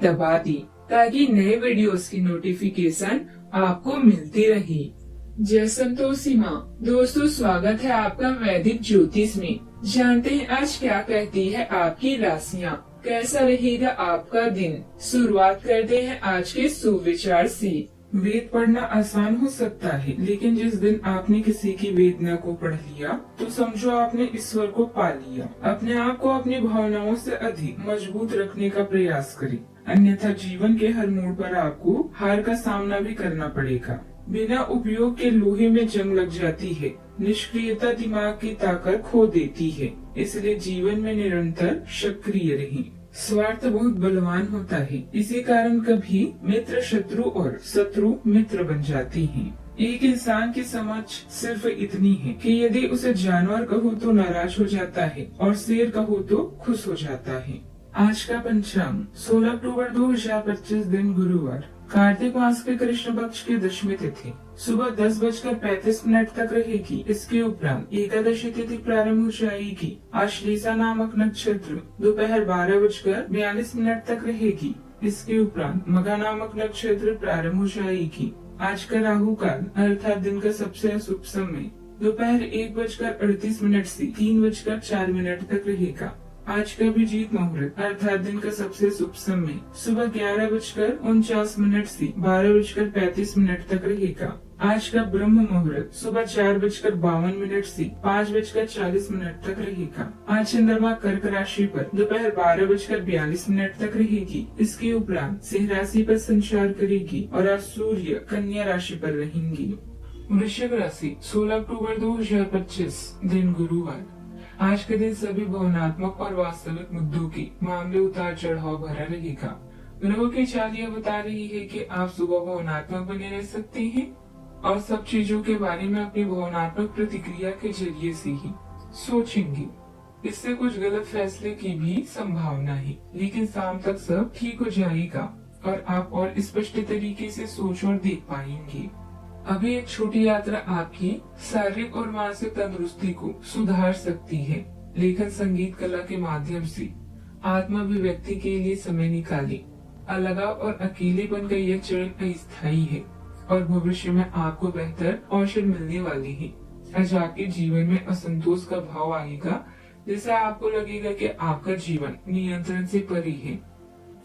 दबा दी ताकि नए वीडियोस की नोटिफिकेशन आपको मिलती रही। जय संतोषी माँ। दोस्तों, स्वागत है आपका वैदिक ज्योतिष में। जानते हैं आज क्या कहती है आपकी राशियाँ, कैसा रहेगा आपका दिन। शुरुआत करते हैं आज के सुविचार से। वेद पढ़ना आसान हो सकता है, लेकिन जिस दिन आपने किसी की वेदना को पढ़ लिया तो समझो आपने ईश्वर को पा लिया। अपने आप को अपनी भावनाओं से अधिक मजबूत रखने का प्रयास करें, अन्यथा जीवन के हर मोड़ पर आपको हार का सामना भी करना पड़ेगा। बिना उपयोग के लोहे में जंग लग जाती है। निष्क्रियता दिमाग की ताकत खो देती है, इसलिए जीवन में निरंतर सक्रिय रहें। स्वार्थ बहुत बलवान होता है, इसी कारण कभी मित्र शत्रु और शत्रु मित्र बन जाती हैं। एक इंसान की समझ सिर्फ इतनी है कि यदि उसे जानवर कहो तो नाराज हो जाता है और शेर कहो तो खुश हो जाता है। आज का पंचांग 16 अक्टूबर 2025 दिन गुरुवार, कार्तिक मास के कृष्ण पक्ष की दशमी तिथि सुबह 10:35 तक रहेगी। इसके उपरांत एकादशी तिथि प्रारंभ हो जाएगी। आश्लेषा नामक नक्षत्र दोपहर 12:42 तक रहेगी। इसके उपरांत मघा नामक नक्षत्र प्रारंभ हो जाएगी। आज का राहु काल अर्थात दिन का सबसे अशुभ समय दोपहर 1:38 से 3:04 तक रहेगा। आज का अभिजीत मुहूर्त अर्थात दिन का सबसे शुभ समय सुबह 11:49 से 12:35 तक रहेगा। आज का ब्रह्म मुहूर्त सुबह 4:52 से 5:40 तक रहेगा। आज चंद्रमा कर्क राशि पर दोपहर 12:42 तक रहेगी। इसके उपरांत सिंह राशि पर संचार करेगी और आज सूर्य कन्या राशि पर रहेंगी। वृश्चिक राशि 16 अक्टूबर 2025 दिन गुरुवार, आज के दिन सभी भावनात्मक और वास्तविक मुद्दों के मामले उतार चढ़ाव भरा रहेगा। ग्रहों की चाल यह बता रही है कि आप सुबह भावनात्मक बने रह सकते हैं और सब चीजों के बारे में अपनी भावनात्मक प्रतिक्रिया के जरिए से ही सोचेंगे। इससे कुछ गलत फैसले की भी संभावना है, लेकिन शाम तक सब ठीक हो जाएगा और आप और स्पष्ट तरीके से सोच और देख पाएंगे। अभी एक छोटी यात्रा आपकी शारीरिक और मानसिक तंदुरुस्ती को सुधार सकती है। लेखन, संगीत, कला के माध्यम से आत्माभिव्यक्ति के लिए समय निकालें। अलगाव और अकेलेपन का यह चरण अस्थायी है और भविष्य में आपको बेहतर अवसर मिलने वाले हैं। आज आपके जीवन में असंतोष का भाव आएगा, जिससे आपको लगेगा कि आपका जीवन नियंत्रण से परे है।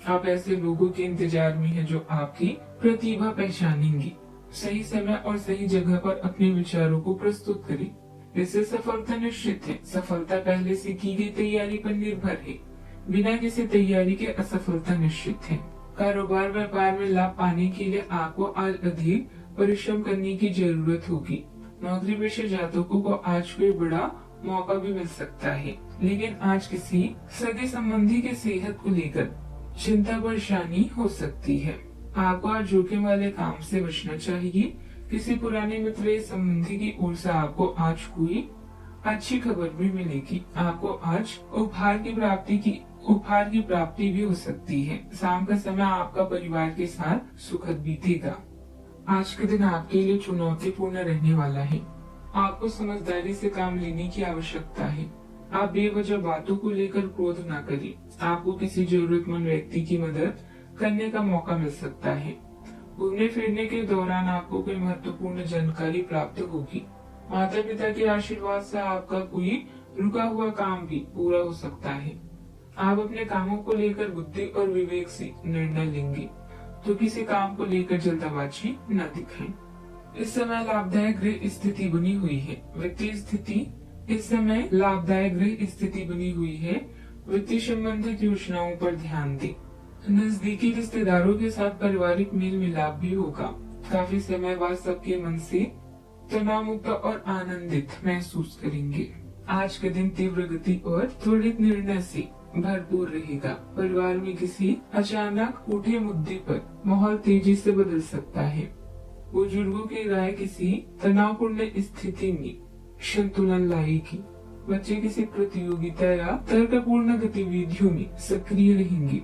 आप ऐसे लोगों के इंतजार में हैं जो आपकी प्रतिभा पहचानेंगे। सही समय और सही जगह पर अपने विचारों को प्रस्तुत करें। इससे सफलता निश्चित है। सफलता पहले से की गई तैयारी पर निर्भर है। बिना किसी तैयारी के असफलता निश्चित है। कारोबार व्यापार में लाभ पाने के लिए आपको आज अधिक परिश्रम करने की जरूरत होगी। नौकरी पेशे जातकों को आज कोई बड़ा मौका भी मिल सकता है, लेकिन आज किसी सगे संबंधी के सेहत को लेकर चिंता परेशानी हो सकती है। आपको आज जोखिम वाले काम से बचना चाहिए। किसी पुराने मित्र या संबंधी की ओर से आपको आज कोई अच्छी खबर भी मिलेगी। आपको आज उपहार की प्राप्ति भी हो सकती है। शाम का समय आपका परिवार के साथ सुखद बीतेगा। आज के दिन आपके लिए चुनौतीपूर्ण रहने वाला है। आपको समझदारी से काम लेने की आवश्यकता है। आप बेवजह बातों को लेकर क्रोध न करें। आपको किसी जरूरतमंद व्यक्ति की मदद करने का मौका मिल सकता है। घूमने फिरने के दौरान आपको कोई महत्वपूर्ण जानकारी प्राप्त होगी। माता पिता के आशीर्वाद से आपका कोई रुका हुआ काम भी पूरा हो सकता है। आप अपने कामों को लेकर बुद्धि और विवेक से निर्णय लेंगे, तो किसी काम को लेकर जल्दबाजी न दिखाएं। इस समय लाभदायक गृह स्थिति बनी हुई है। वित्तीय स्थिति इस समय लाभदायक गृह स्थिति बनी हुई है। वित्तीय संबंधित योजनाओं पर ध्यान दें। नजदीकी रिश्तेदारों के साथ पारिवारिक मेल मिलाप भी होगा। काफी समय बाद सबके मन से तनाव मुक्त और आनंदित महसूस करेंगे। आज के दिन तीव्र गति और त्वरित निर्णय से भरपूर रहेगा। परिवार में किसी अचानक उठे मुद्दे पर माहौल तेजी से बदल सकता है। बुजुर्गों की राय किसी तनावपूर्ण स्थिति में संतुलन लाएगी। बच्चे किसी प्रतियोगिता या तर्कपूर्ण गतिविधियों में सक्रिय रहेंगे।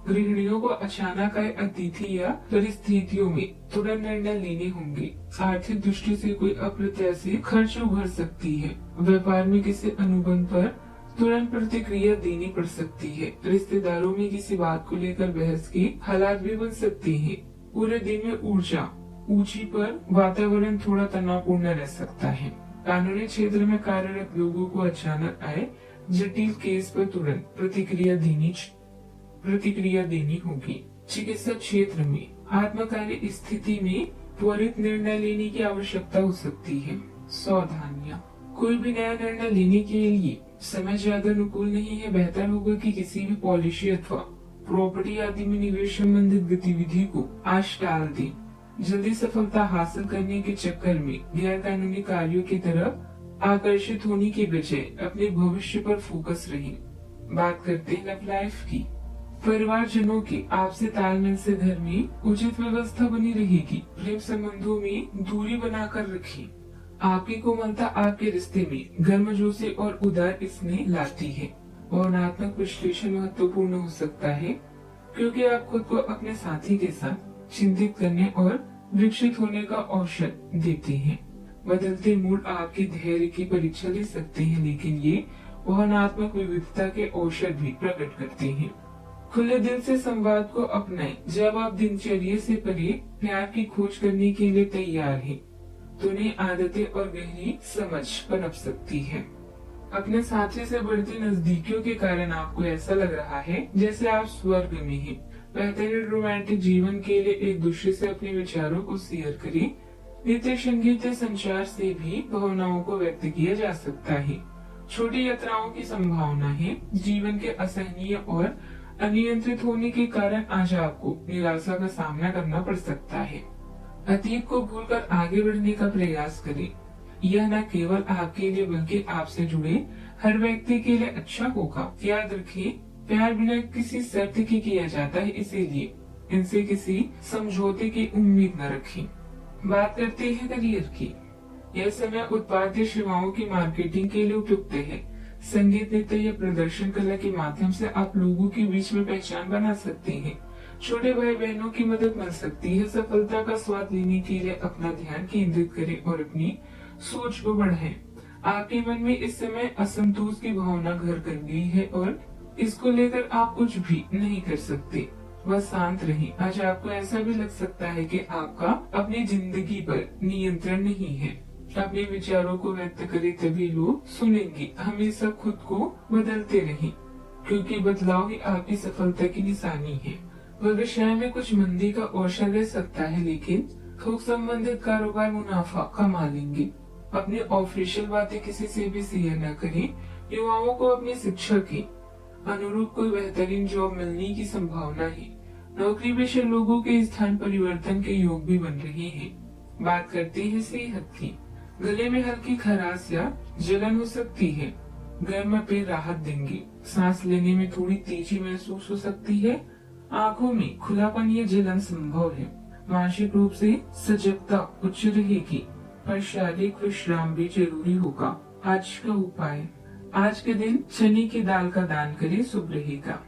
गृहिणियों को अचानक आए अतिथि या परिस्थितियों में तुरंत निर्णय लेने होंगे। आर्थिक दृष्टि से कोई अप्रत्याशित खर्च उभर सकती है। व्यापार में किसी अनुबंध पर तुरंत प्रतिक्रिया देनी पड़ सकती है। रिश्तेदारों में किसी बात को लेकर बहस की हालात भी बन सकती है। पूरे दिन में ऊर्जा ऊंची पर वातावरण थोड़ा तनावपूर्ण रह सकता है। कानूनी क्षेत्र में कार्यरत लोगों को अचानक आए जटिल केस पर तुरंत प्रतिक्रिया देनी होगी। चिकित्सा क्षेत्र में आत्मकार्य स्थिति में त्वरित निर्णय लेने की आवश्यकता हो सकती है। सावधानियां, कोई भी नया निर्णय लेने के लिए समय ज्यादा अनुकूल नहीं है। बेहतर होगा कि किसी भी पॉलिसी अथवा प्रॉपर्टी आदि में निवेश संबंधित गतिविधि को आज टाल दें। जल्दी सफलता हासिल करने के चक्कर में गैर कानूनी कार्यों की तरफ आकर्षित होने के बजाय अपने भविष्य पर फोकस रहें। बात करते हैं लव लाइफ की। परिवारजनों के आपसी तालमेल से घर में उचित व्यवस्था बनी रहेगी। प्रेम संबंधों में दूरी बनाकर रखें। आपकी कोमलता आपके रिश्ते में गर्मजोशी और उदार स्नेह लाती है। भावनात्मक विश्लेषण महत्वपूर्ण हो सकता है, क्योंकि आप खुद को अपने साथी के साथ चिंतित करने और विकसित होने का अवसर देते हैं। बदलते मूड आपके धैर्य की परीक्षा ले सकते हैं, लेकिन ये भावनात्मक विविधता के अवसर भी प्रकट करते हैं। खुले दिल से संवाद को अपनाएं। जब आप दिनचर्या से परे प्यार की खोज करने के लिए तैयार हैं, तो नई आदतें और गहरी समझ पनप सकती है। अपने साथी से बढ़ती नजदीकियों के कारण आपको ऐसा लग रहा है जैसे आप स्वर्ग में हैं। बेहतरीन रोमांटिक जीवन के लिए एक दूसरे से अपने विचारों को शेयर करें। नृत्य, संगीत, संचार से भी भावनाओं को व्यक्त किया जा सकता है। छोटी यात्राओं की संभावना है। जीवन के असहनीय और अनियंत्रित होने के कारण आज आपको निराशा का सामना करना पड़ सकता है। अतीत को भूलकर आगे बढ़ने का प्रयास करें। यह न केवल आपके लिए बल्कि आपसे जुड़े हर व्यक्ति के लिए अच्छा होगा। याद रखिए, प्यार बिना किसी शर्त के किया जाता है, इसीलिए इनसे किसी समझौते की उम्मीद न रखें। बात करते हैं करियर की। यह समय उत्पाद या सेवाओं की मार्केटिंग के लिए उपयुक्त है। संगीत, नृत्य या प्रदर्शन कला के माध्यम से आप लोगों के बीच में पहचान बना सकते हैं। छोटे भाई बहनों की मदद मिल सकती है। सफलता का स्वाद लेने के लिए अपना ध्यान केंद्रित करें और अपनी सोच को बढ़ाएं। आपके मन में इस समय असंतोष की भावना घर कर गई है और इसको लेकर आप कुछ भी नहीं कर सकते। बस शांत रहें। आज आपको ऐसा भी लग सकता है कि आपका अपनी जिंदगी पर नियंत्रण नहीं है। अपने विचारों को व्यक्त करें, तभी लोग सुनेंगे। हमेशा खुद को बदलते रहें, क्योंकि बदलाव ही आपकी सफलता की निशानी है। व्यवसाय में कुछ मंदी का अवसर रह सकता है, लेकिन थोक संबंधित कारोबार मुनाफा कमा लेंगे। अपनी ऑफिशियल बातें किसी से भी शेयर न करें। युवाओं को अपनी शिक्षा के अनुरूप कोई बेहतरीन जॉब मिलने की संभावना है। नौकरी पेशा लोगों के स्थान परिवर्तन के योग भी बन रहे हैं। बात करते हैं सेहत की। गले में हल्की खराश या जलन हो सकती है। गर्म पेय राहत देंगे। सांस लेने में थोड़ी तेजी महसूस हो सकती है। आंखों में खुलापन या जलन संभव है। मानसिक रूप से सजगता उच्च रहेगी, पर शारीरिक विश्राम भी जरूरी होगा। आज का उपाय, आज के दिन चने की दाल का दान करें, शुभ रहेगा।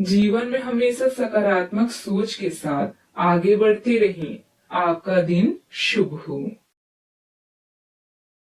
जीवन में हमेशा सकारात्मक सोच के साथ आगे बढ़ते रहें। आपका दिन शुभ हो।